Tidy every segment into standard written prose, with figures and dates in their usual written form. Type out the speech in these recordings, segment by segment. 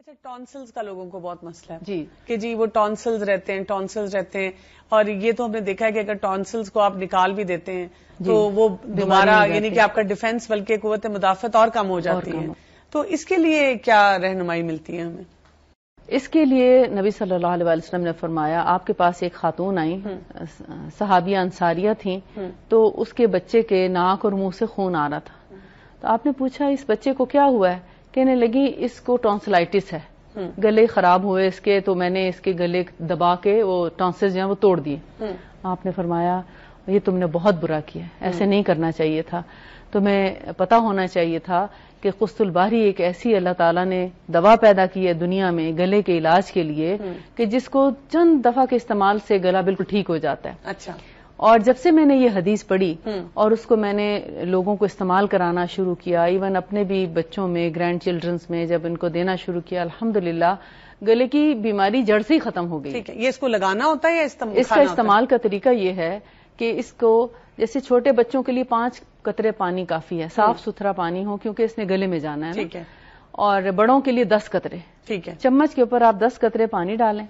اچھا، ٹونسلز کا لوگوں کو بہت مسئلہ ہے جی کہ جی وہ ٹونسلز رہتے ہیں اور یہ تو ہم نے دیکھا ہے کہ اگر ٹونسلز کو آپ نکال بھی دیتے ہیں تو وہ دوبارہ یعنی کہ آپ کا ڈیفنس بلکہ قوت مدافعت اور کم ہو جاتی ہے. تو اس کے لیے کیا رہنمائی ملتی ہے ہمیں؟ اس کے لیے نبی صلی اللہ علیہ وسلم نے فرمایا، آپ کے پاس ایک خاتون آئی، صحابیہ انصاریہ تھیں، تو اس کے بچے کے ناک اور منہ سے خون آ رہا تھا. تو آپ نے پوچھا اس بچے کو کیا ہوا ہے؟ کہنے لگی اس کو ٹونسلائٹس ہے، گلے خراب ہوئے اس کے، تو میں نے اس کے گلے دبا کے وہ ٹونسلز جو ہیں وہ توڑ دیے. آپ نے فرمایا یہ تم نے بہت برا کیا، ایسے نہیں کرنا چاہیے تھا، تمہیں پتا ہونا چاہیے تھا کہ قسط الباری ایک ایسی اللہ تعالیٰ نے دوا پیدا کی ہے دنیا میں گلے کے علاج کے لیے کہ جس کو چند دفعہ کے استعمال سے گلا بالکل ٹھیک ہو جاتا ہے. اچھا. اور جب سے میں نے یہ حدیث پڑھی اور اس کو میں نے لوگوں کو استعمال کرانا شروع کیا، ایون اپنے بھی بچوں میں، گرینڈ چلڈرنس میں جب ان کو دینا شروع کیا، الحمدللہ گلے کی بیماری جڑ سے ہی ختم ہو گئی. ٹھیک ہے، یہ اس کو لگانا ہوتا ہے یا اس کا استعمال کا طریقہ یہ ہے کہ اس کو جیسے چھوٹے بچوں کے لیے 5 قطرے پانی کافی ہے، صاف ستھرا پانی ہو کیونکہ اس نے گلے میں جانا ہے. ٹھیک ہے. اور بڑوں کے لیے 10 قطرے. ٹھیک ہے. چمچ کے اوپر آپ 10 قطرے پانی ڈالیں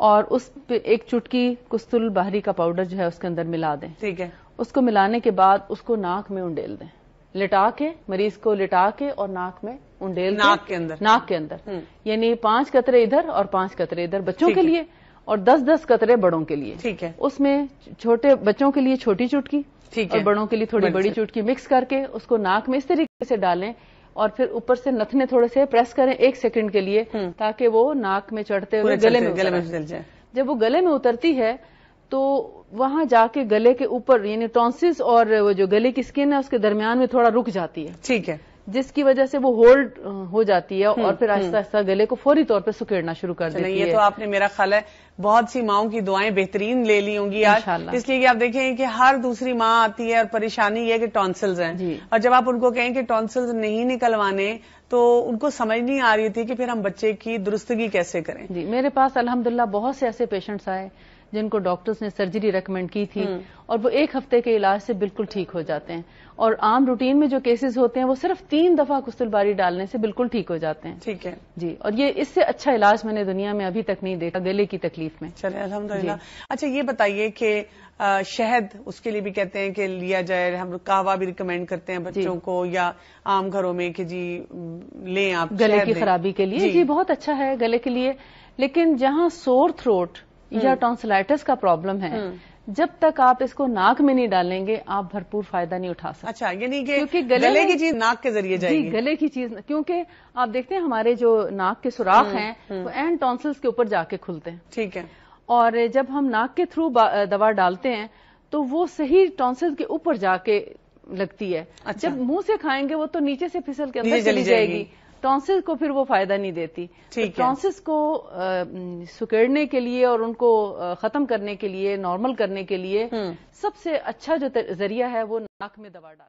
اور اس پہ ایک چٹکی قسط الباری کا پاؤڈر جو ہے اس کے اندر ملا دیں. ٹھیک ہے. اس کو ملانے کے بعد اس کو ناک میں انڈیل دیں، لٹا کے، مریض کو لٹا کے اور ناک میں انڈیل دیں. ناک کے اندر یعنی 5 قطرے ادھر اور 5 قطرے ادھر بچوں کے لیے اور 10-10 قطرے بڑوں کے لیے. ٹھیک ہے. اس میں چھوٹے بچوں کے لیے چھوٹی چٹکی اور بڑوں کے لیے تھوڑی بڑی چٹکی مکس کر کے اس کو ناک میں اس طریقے سے ڈالیں اور پھر اوپر سے نتنے تھوڑے سے پریس کریں 1 سیکنڈ کے لیے تاکہ وہ ناک میں چڑھتے ہوئے گلے میں اتر جائے. جب وہ گلے میں اترتی ہے تو وہاں جا کے گلے کے اوپر یعنی ٹونسلز اور وہ جو گلے کی اسکن ہے اس کے درمیان میں تھوڑا رک جاتی ہے. ٹھیک ہے. جس کی وجہ سے وہ ہولڈ ہو جاتی ہے اور پھر آہستہ آہستہ گلے کو فوری طور پہ سکیڑنا شروع کر دیتی ہے. یہ تو آپ نے میرا خیال ہے بہت سی ماؤں کی دعائیں بہترین لے لی ہوں گی آج، اس لیے کہ آپ دیکھیں کہ ہر دوسری ماں آتی ہے اور پریشانی یہ کہ ٹونسلز ہیں اور جب آپ ان کو کہیں کہ ٹونسلز نہیں نکلوانے تو ان کو سمجھ نہیں آ رہی تھی کہ پھر ہم بچے کی درستگی کیسے کریں. جی میرے پاس الحمدللہ بہت سے ایسے پیشنٹس آئے جن کو ڈاکٹرز نے سرجری ریکمینڈ کی تھی اور وہ 1 ہفتے کے علاج سے بالکل ٹھیک ہو جاتے ہیں. اور عام روٹین میں جو کیسز ہوتے ہیں وہ صرف 3 دفعہ قسط الباری ڈالنے سے بالکل ٹھیک ہو جاتے ہیں. ٹھیک ہے جی. اور یہ اس سے اچھا علاج میں نے دنیا میں ابھی تک نہیں دیکھا گلے کی تکلیف میں. چلے الحمدللہ. اچھا یہ بتائیے کہ شہد اس کے لیے بھی کہتے ہیں کہ لیا جائے، ہم قہوہ بھی ریکمینڈ کرتے ہیں بچوں کو یا عام گھروں میں کہ جی لیں آپ گلے کی خرابی کے لیے. جی بہت اچھا ہے گلے کے لیے، لیکن جہاں سور تھروٹ یا ٹونسلائٹس کا پرابلم ہے جب تک آپ اس کو ناک میں نہیں ڈالیں گے آپ بھرپور فائدہ نہیں اٹھا سکتے. اچھا یعنی کہ گلے کی چیز ناک کے ذریعے جائے گی. گلے کی چیز کیونکہ آپ دیکھتے ہیں ہمارے جو ناک کے سوراخ ہیں وہ اینڈ ٹونسلز کے اوپر جا کے کھلتے ہیں. ٹھیک ہے. اور جب ہم ناک کے تھرو دوا ڈالتے ہیں تو وہ صحیح ٹونسلز کے اوپر جا کے لگتی ہے. جب منہ سے کھائیں گے وہ تو نیچے سے پھسل کے اندر چلی جائے گی، ٹونسلز کو پھر وہ فائدہ نہیں دیتی. ٹونسلز کو سکیڑنے کے لیے اور ان کو ختم کرنے کے لیے، نارمل کرنے کے لیے سب سے اچھا جو ذریعہ ہے وہ ناک میں دوا ڈالنا.